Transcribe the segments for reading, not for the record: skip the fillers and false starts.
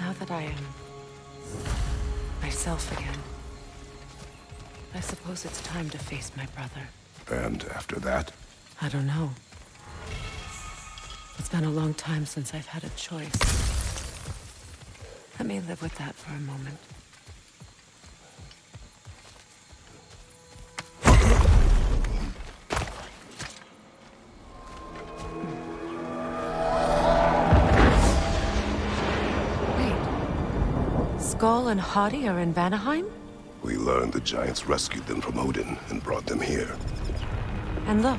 Now that I am myself again, I suppose it's time to face my brother. And after that? I don't know. It's been a long time since I've had a choice. Let me live with that for a moment. Wait. Skull and Hati are in Vanaheim? We learned the giants rescued them from Odin and brought them here. And look.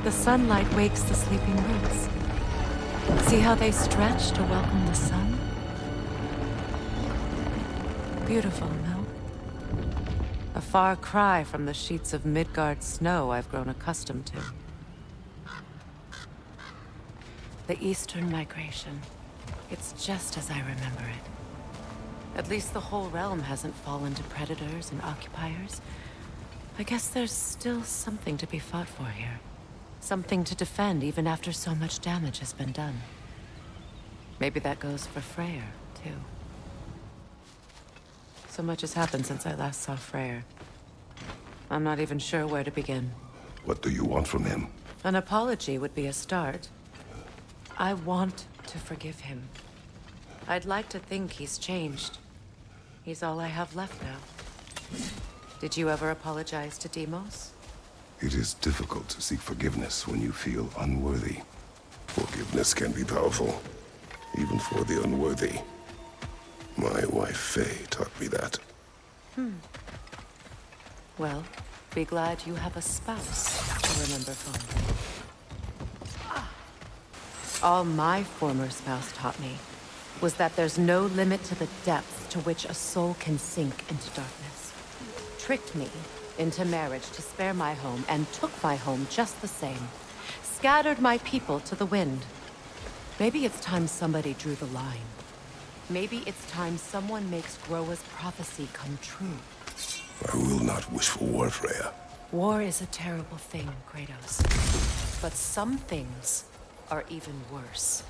The sunlight wakes the sleeping roots. See how they stretch to welcome the sun? Beautiful, no? A far cry from the sheets of Midgard snow I've grown accustomed to. The Eastern Migration. It's just as I remember it. At least the whole realm hasn't fallen to predators and occupiers. I guess there's still something to be fought for here. Something to defend even after so much damage has been done. Maybe that goes for Freya, too. So much has happened since I last saw Freya. I'm not even sure where to begin. What do you want from him? An apology would be a start. I want to forgive him. I'd like to think he's changed. He's all I have left now. Did you ever apologize to Deimos? It is difficult to seek forgiveness when you feel unworthy. Forgiveness can be powerful, even for the unworthy. My wife, Faye, taught me that. Well, be glad you have a spouse to remember fondly. All my former spouse taught me was that there's no limit to the depth to which a soul can sink into darkness. Tricked me into marriage to spare my home, and took my home just the same. Scattered my people to the wind. Maybe it's time somebody drew the line. Maybe it's time someone makes Groa's prophecy come true. I will not wish for war, Freya. War is a terrible thing, Kratos. But some things are even worse.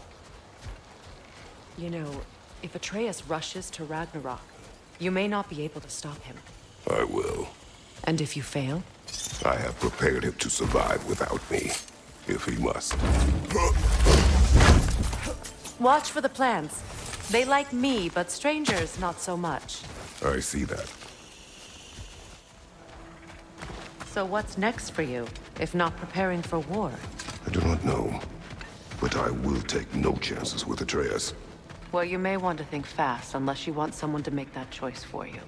You know, if Atreus rushes to Ragnarok, you may not be able to stop him. I will. And if you fail? I have prepared him to survive without me, if he must. Watch for the plants. They like me, but strangers not so much. I see that. So what's next for you, if not preparing for war? I do not know, but I will take no chances with Atreus. Well, you may want to think fast, unless you want someone to make that choice for you.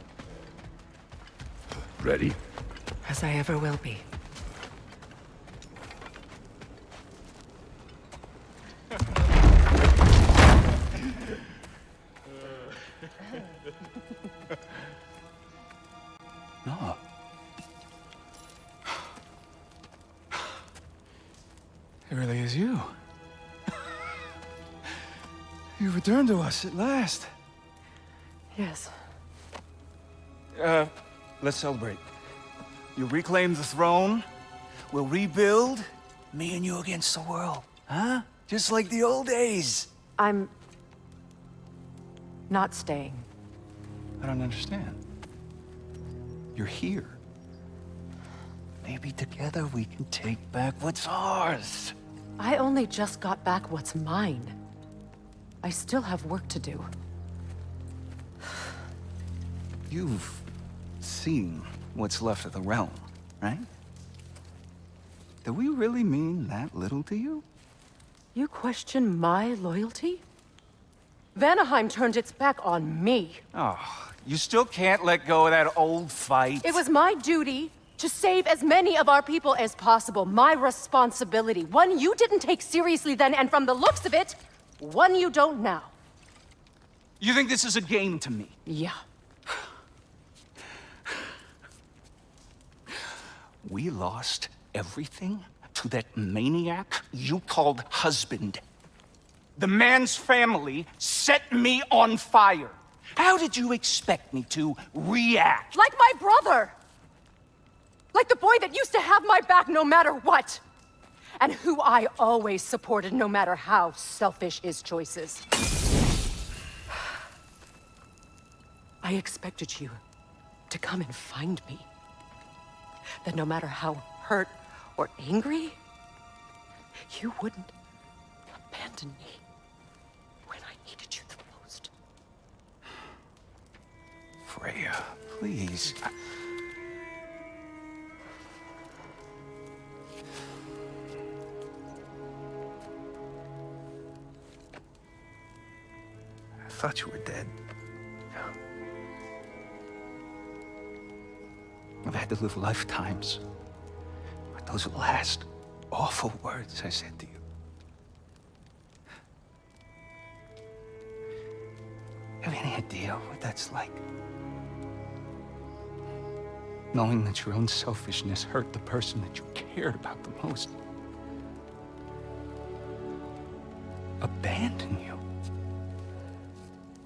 Ready? As I ever will be. No. It really is you. You returned to us at last. Yes. Let's celebrate. You reclaim the throne. We'll rebuild. Me and you against the world. Huh? Just like the old days. I'm not staying. I don't understand. You're here. Maybe together we can take back what's ours. I only just got back what's mine. I still have work to do. You've seen what's left of the realm, right? Do we really mean that little to you? You question my loyalty? Vanaheim turned its back on me. Oh, you still can't let go of that old fight? It was my duty to save as many of our people as possible. My responsibility. One you didn't take seriously then, and from the looks of it, one you don't now. You think this is a game to me? Yeah. We lost everything to that maniac you called husband. The man's family set me on fire. How did you expect me to react? Like my brother! Like the boy that used to have my back no matter what! And who I always supported no matter how selfish his choices. I expected you to come and find me. That no matter how hurt or angry, you wouldn't abandon me when I needed you the most. Freya, please. I thought you were dead. I've had to live lifetimes with those last awful words I said to you. Have any idea what that's like? Knowing that your own selfishness hurt the person that you cared about the most. Abandon you.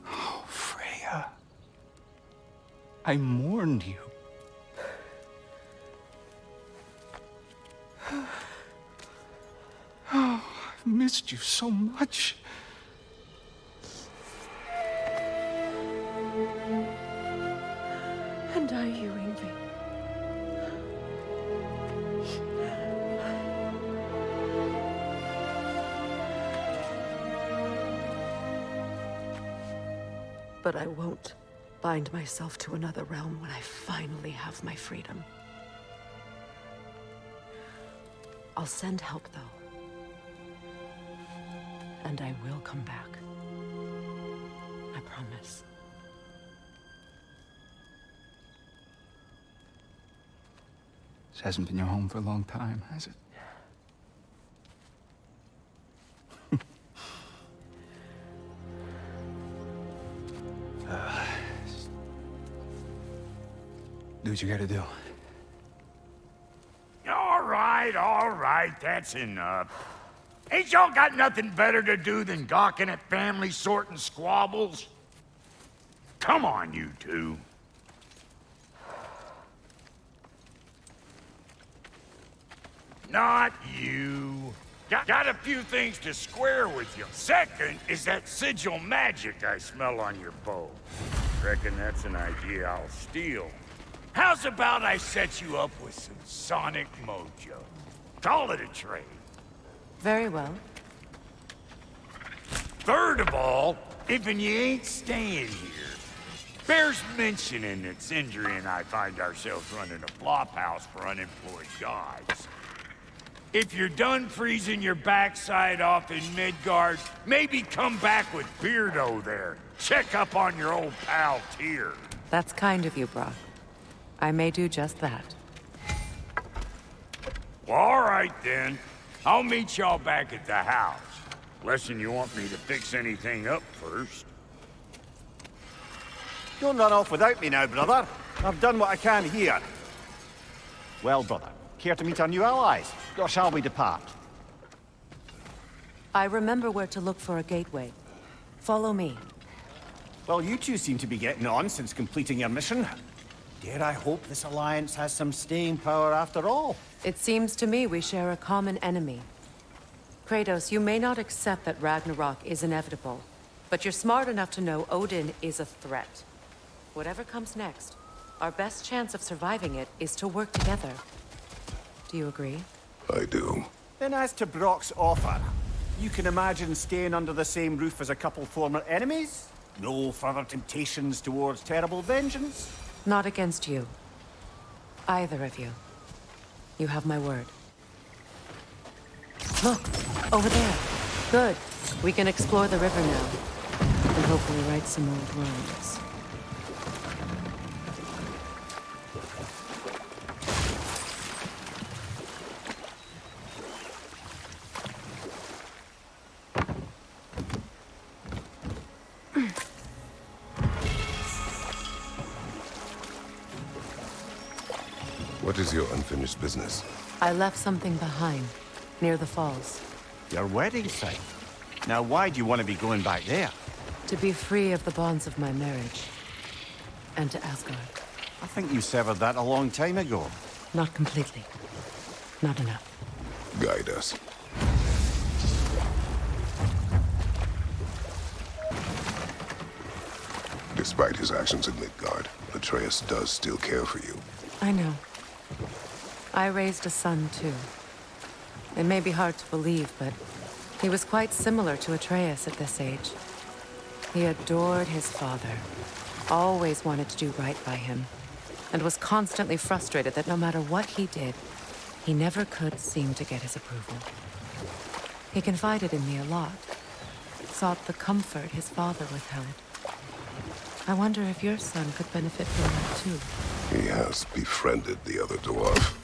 Oh, Freya. I mourned you. Oh, I've missed you so much. And are you, Ingvi? But I won't bind myself to another realm when I finally have my freedom. I'll send help, though. And I will come back. I promise. This hasn't been your home for a long time, has it? Do what you gotta do. All right, that's enough. Ain't y'all got nothing better to do than gawking at family sorting squabbles? Come on, you two. Not you. Got a few things to square with you. Second is that sigil magic I smell on your bow. Reckon that's an idea I'll steal. How's about I set you up with some sonic mojo? Call it a trade. Very well. Third of all, if you ain't staying here, bears mentioning that Sindri and I find ourselves running a flop house for unemployed guys. If you're done freezing your backside off in Midgard, maybe come back with Beardo there. Check up on your old pal Tyr. That's kind of you, Brock. I may do just that. Well, all right then. I'll meet y'all back at the house. Unless you want me to fix anything up first. Don't run off without me now, brother. I've done what I can here. Well, brother, care to meet our new allies? Or shall we depart? I remember where to look for a gateway. Follow me. Well, you two seem to be getting on since completing your mission. Dare I hope this alliance has some staying power after all? It seems to me we share a common enemy. Kratos, you may not accept that Ragnarok is inevitable, but you're smart enough to know Odin is a threat. Whatever comes next, our best chance of surviving it is to work together. Do you agree? I do. Then as to Brock's offer, you can imagine staying under the same roof as a couple former enemies? No further temptations towards terrible vengeance? Not against you. Either of you. You have my word. Look, over there. Good. We can explore the river now. And hopefully right some old wrongs. What is your unfinished business? I left something behind, near the falls. Your wedding site. Now why do you want to be going back there? To be free of the bonds of my marriage. And to Asgard. I think you severed that a long time ago. Not completely. Not enough. Guide us. Despite his actions in Midgard, Atreus does still care for you. I know. I raised a son, too. It may be hard to believe, but he was quite similar to Atreus at this age. He adored his father, always wanted to do right by him, and was constantly frustrated that no matter what he did, he never could seem to get his approval. He confided in me a lot, sought the comfort his father withheld. I wonder if your son could benefit from that too. He has befriended the other dwarf.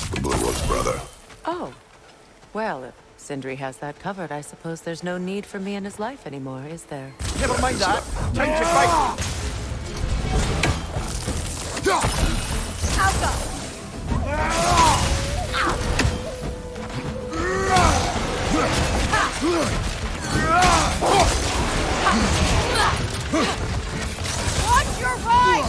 The Blue One's brother. Oh. Well, if Sindri has that covered, I suppose there's no need for me in his life anymore, is there? Never mind that. Time to fight. Watch your right!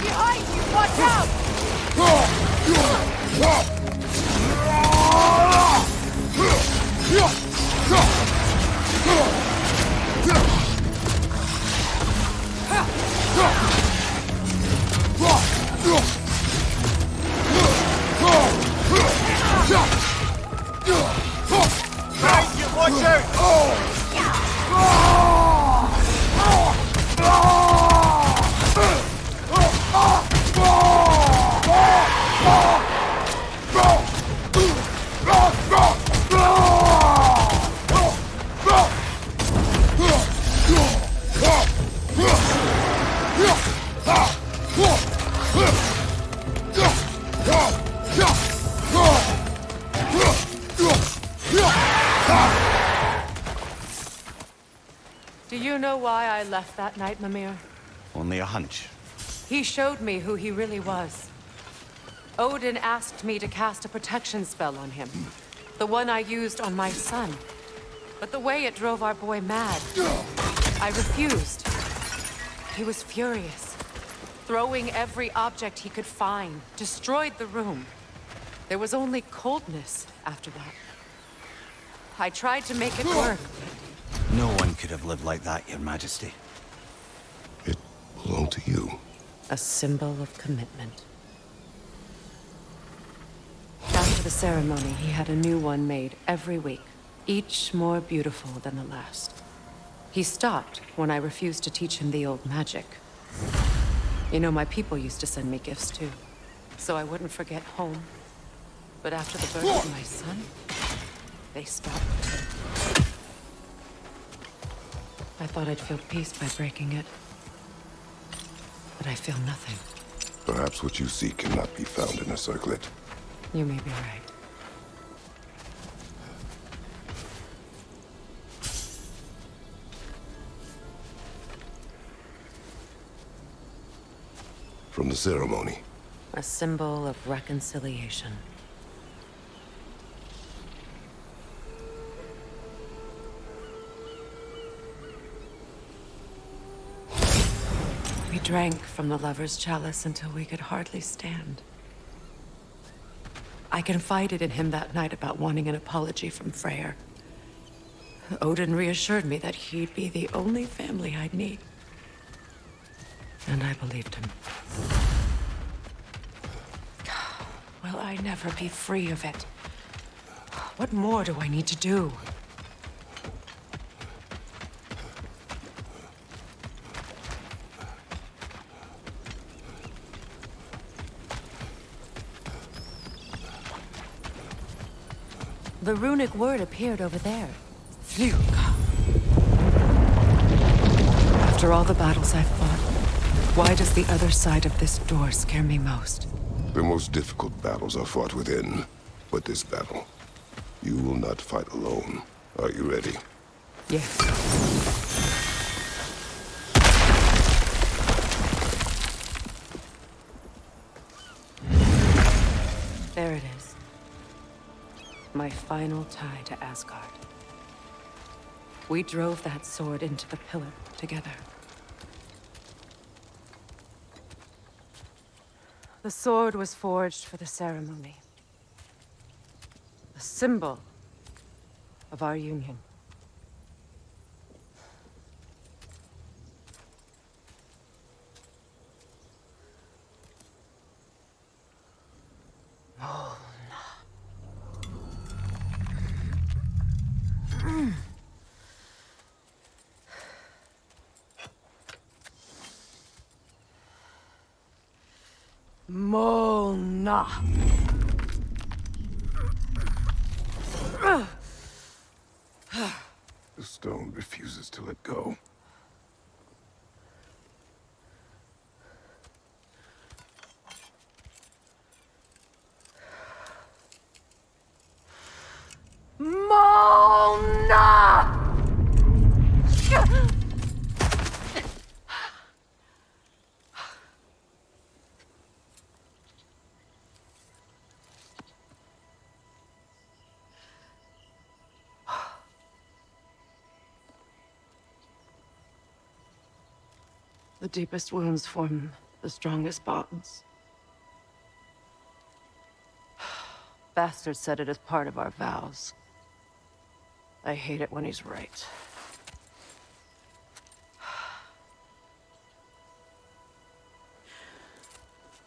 Behind you! Watch out! Behind you! Watch out! Do you know why I left that night, Mimir? Only a hunch. He showed me who he really was. Odin asked me to cast a protection spell on him. The one I used on my son. But the way it drove our boy mad, I refused. He was furious, throwing every object he could find, destroyed the room. There was only coldness after that. I tried to make it work. No one could have lived like that, Your Majesty. It belonged to you. A symbol of commitment. After the ceremony, he had a new one made every week, each more beautiful than the last. He stopped when I refused to teach him the old magic. You know, my people used to send me gifts too, so I wouldn't forget home. But after the birth of my son, they stopped too. I thought I'd feel peace by breaking it. But I feel nothing. Perhaps what you seek cannot be found in a circlet. You may be right. From the ceremony. A symbol of reconciliation. We drank from the lover's chalice until we could hardly stand. I confided in him that night about wanting an apology from Freya. Odin reassured me that he'd be the only family I'd need. And I believed him. Will I never be free of it? What more do I need to do? The runic word appeared over there. Phew. After all the battles I've fought, why does the other side of this door scare me most? The most difficult battles are fought within. But this battle, you will not fight alone. Are you ready? Yes. final tie to Asgard. We drove that sword into the pillar together. The sword was forged for the ceremony. The symbol of our union. Mona. The stone refuses to let go. Mona! The deepest wounds form the strongest bonds. Bastard said it as part of our vows. I hate it when he's right.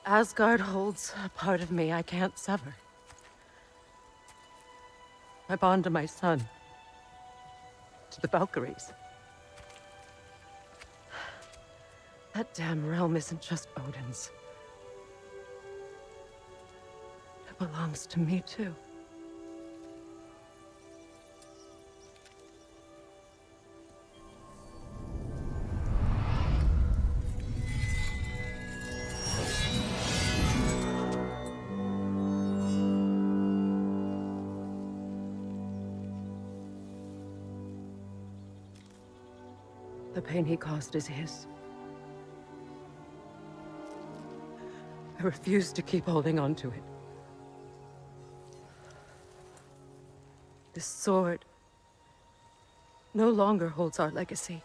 Asgard holds a part of me I can't sever. I bond to my son. To the Valkyries. That damn realm isn't just Odin's. It belongs to me, too. The pain he caused is his. I refuse to keep holding on to it. This sword no longer holds our legacy.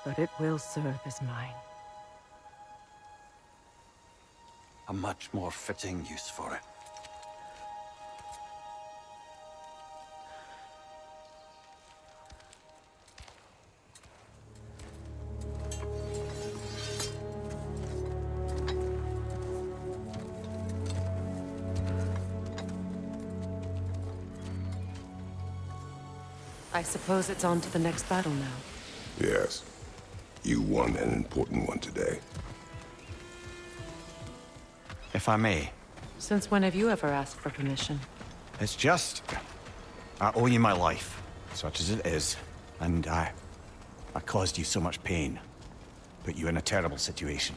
But it will serve as mine. A much more fitting use for it. I suppose it's on to the next battle now. Yes. You won an important one today. If I may, Since when have you ever asked for permission? it's just... I owe you my life, such as it is, and I caused you so much pain. Put you in a terrible situation.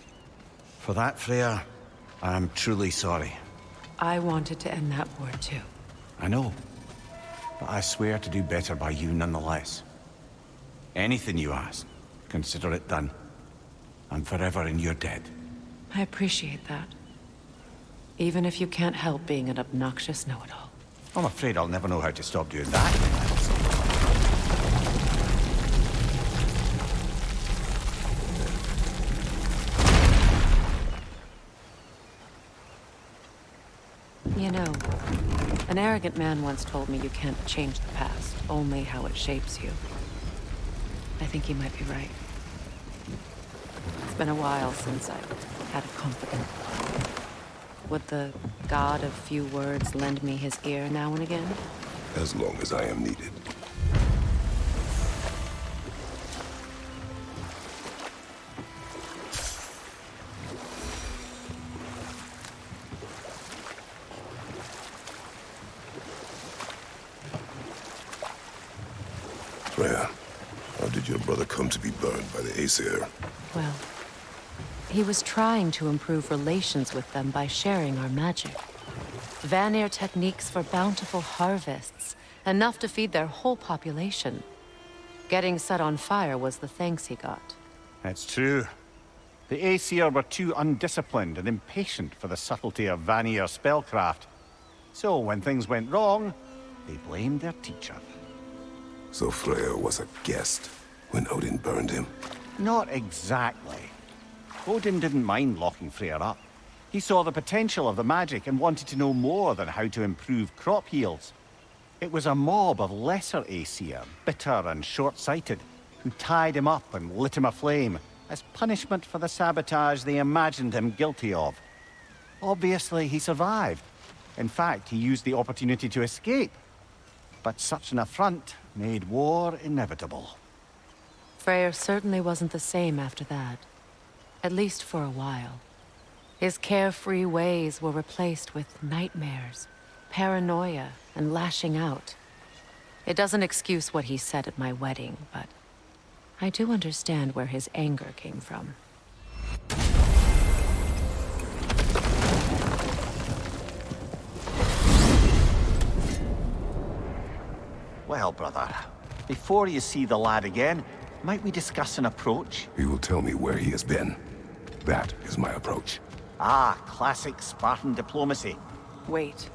For that, Freya, I am truly sorry. I wanted to end that war too. I know. But I swear to do better by you nonetheless. Anything you ask, consider it done. I'm forever in your debt. I appreciate that. Even if you can't help being an obnoxious know-it-all. I'm afraid I'll never know how to stop doing that. You know, an arrogant man once told me you can't change the past, only how it shapes you. I think he might be right. It's been a while since I've had a confidant. Would the god of few words lend me his ear now and again? As long as I am needed. Freya, how did your brother come to be burned by the Aesir? Well, he was trying to improve relations with them by sharing our magic. Vanir techniques for bountiful harvests, enough to feed their whole population. Getting set on fire was the thanks he got. It's true. The Aesir were too undisciplined and impatient for the subtlety of Vanir spellcraft. So when things went wrong, they blamed their teacher. So Freya was a guest when Odin burned him? Not exactly. Odin didn't mind locking Freya up. He saw the potential of the magic and wanted to know more than how to improve crop yields. It was a mob of lesser Aesir, bitter and short-sighted, who tied him up and lit him aflame as punishment for the sabotage they imagined him guilty of. Obviously, he survived. In fact, he used the opportunity to escape. But such an affront made war inevitable. Freyr certainly wasn't the same after that. At least for a while. His carefree ways were replaced with nightmares, paranoia, and lashing out. It doesn't excuse what he said at my wedding, but I do understand where his anger came from. Well, brother, before you see the lad again, might we discuss an approach? He will tell me where he has been. That is my approach. Ah, classic Spartan diplomacy. Wait.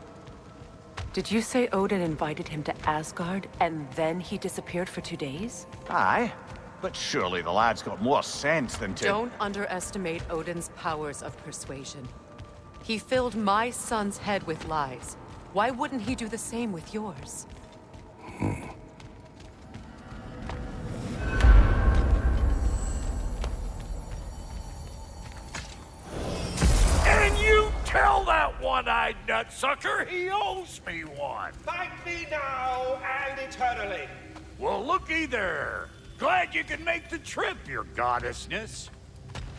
Did you say Odin invited him to Asgard, and then he disappeared for 2 days? Aye, but surely the lad's got more sense than to... Don't underestimate Odin's powers of persuasion. He filled my son's head with lies. Why wouldn't he do the same with yours? And you tell that one-eyed nutsucker he owes me one. Thank me now and eternally. Well, looky there. Glad you can make the trip, your goddessness.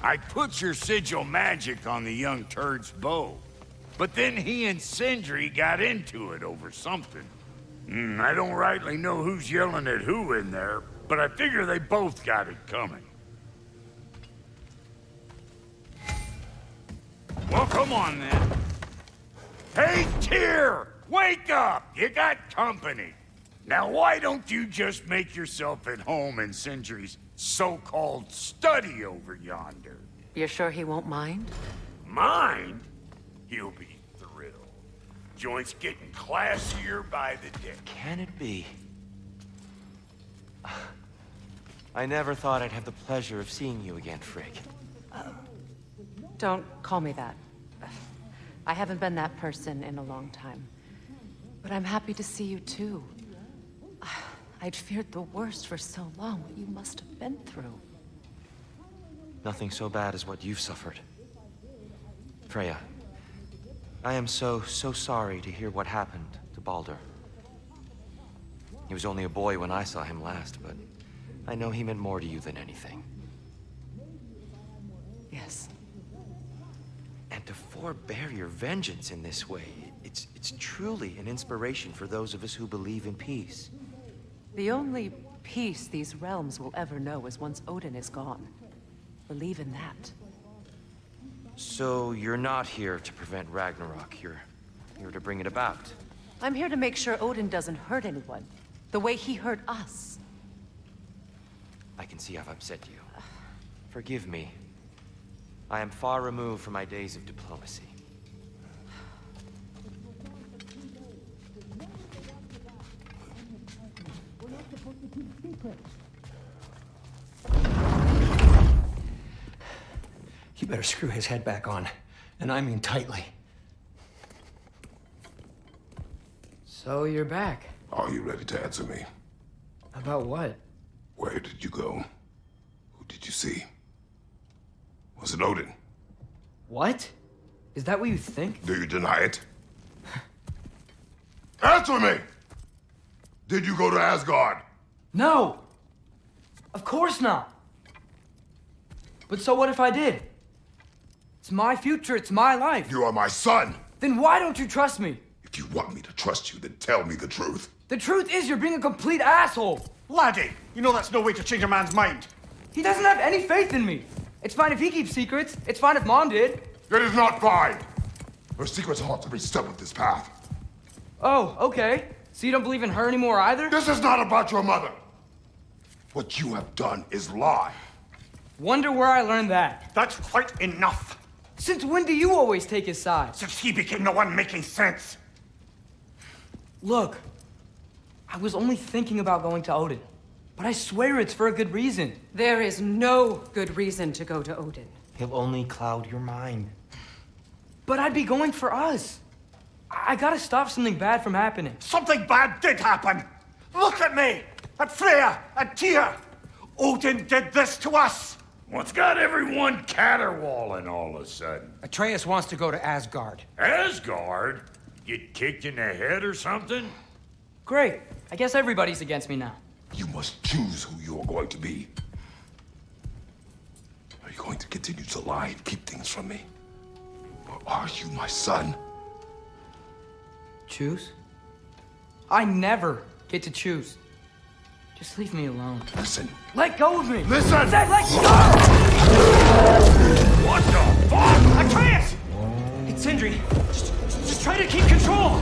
I put your sigil magic on the young turd's bow. But then he and Sindri got into it over something. I don't rightly know who's yelling at who in there, but I figure they both got it coming. Well, come on then. Hey, Tyr! Wake up! You got company. Now, why don't you just make yourself at home in Sindri's so-called study over yonder? You're sure he won't mind? Mind? He'll be thrilled. Joint's getting classier by the day. Can it be? I never thought I'd have the pleasure of seeing you again, Frigg. Don't call me that. I haven't been that person in a long time. But I'm happy to see you too. I'd feared the worst for so long, what you must have been through. Nothing so bad as what you've suffered. Freya, I am so sorry to hear what happened to Baldur. He was only a boy when I saw him last, but I know he meant more to you than anything. Yes. And to forbear your vengeance in this way, it's truly an inspiration for those of us who believe in peace. The only peace these realms will ever know is once Odin is gone. Believe in that. So you're not here to prevent Ragnarok, you're here to bring it about. I'm here to make sure Odin doesn't hurt anyone, the way he hurt us. I can see I've upset you. Forgive me. I am far removed from my days of diplomacy. You better screw his head back on, and I mean tightly. So you're back. Are you ready to answer me? About what? Where did you go? Who did you see? Was it Odin? What? Is that what you think? Do you deny it? Answer me! Did you go to Asgard? No! Of course not! But so what if I did? It's my future, it's my life. You are my son! Then why don't you trust me? If you want me to trust you, then tell me the truth. The truth is you're being a complete asshole! Laddie, you know that's no way to change a man's mind. He doesn't have any faith in me. It's fine if he keeps secrets. It's fine if Mom did. It is not fine! Her secrets haunt every step of this path. Oh, okay. So you don't believe in her anymore either? This is not about your mother! What you have done is lie. Wonder where I learned that. That's quite enough. Since when do you always take his side? Since he became the one making sense. Look, I was only thinking about going to Odin, but I swear it's for a good reason. There is no good reason to go to Odin. He'll only cloud your mind. But I'd be going for us. I gotta stop something bad from happening. Something bad did happen! Look at me! At Freya! At Tyr! Odin did this to us! What's got everyone caterwauling all of a sudden? Atreus wants to go to Asgard. Asgard? Get kicked in the head or something? Great. I guess everybody's against me now. You must choose who you're going to be. Are you going to continue to lie and keep things from me? Or are you my son? Choose? I never get to choose. Just leave me alone. Listen. Let go of me! Listen! I said let go! What the fuck? Atreus! It's Sindri. Just try to keep control!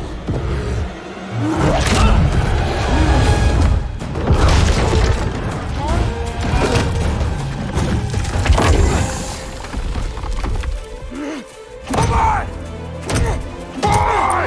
Come on! Boy!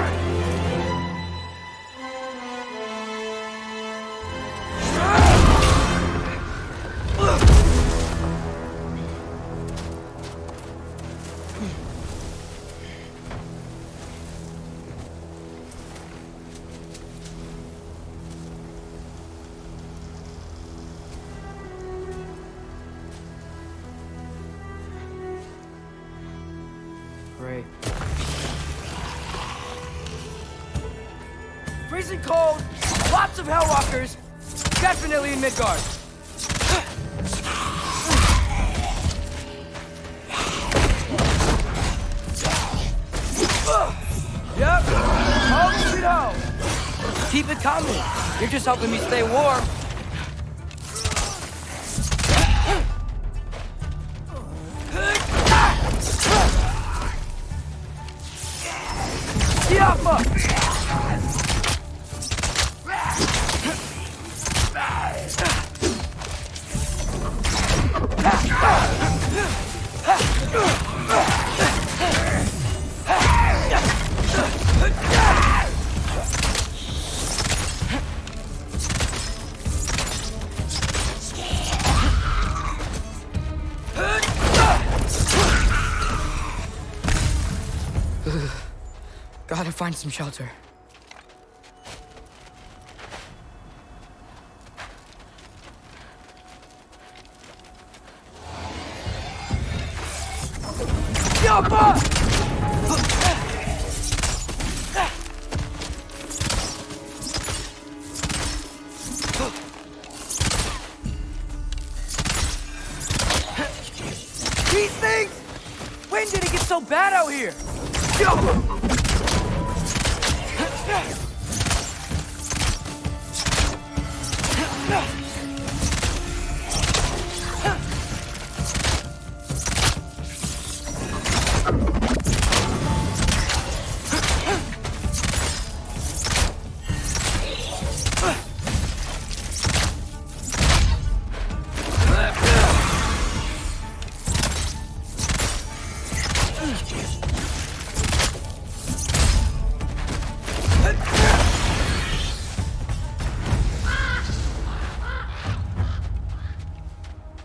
Great. Freezing cold, lots of Hellwalkers, definitely in Midgard. Yep, all the know. Keep it coming. You're just helping me stay warm. Gotta find some shelter. These things! When did it get so bad out here?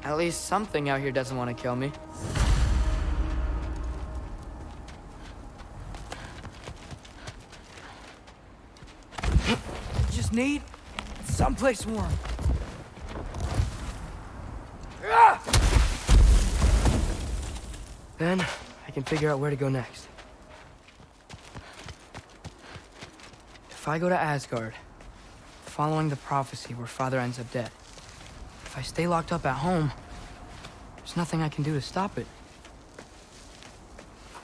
At least something out here doesn't want to kill me. Just need someplace warm. Then I can figure out where to go next. If I go to Asgard, following the prophecy where Father ends up dead, if I stay locked up at home, there's nothing I can do to stop it.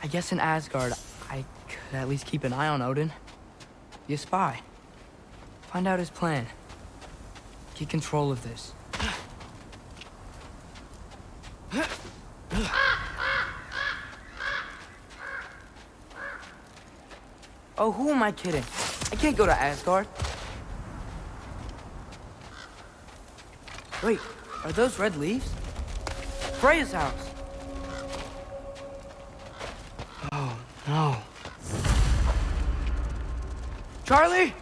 I guess in Asgard, I could at least keep an eye on Odin. Be a spy. Find out his plan. Get control of this. Oh, who am I kidding? I can't go to Asgard. Wait, are those red leaves? Freya's house. Oh, no. Charlie?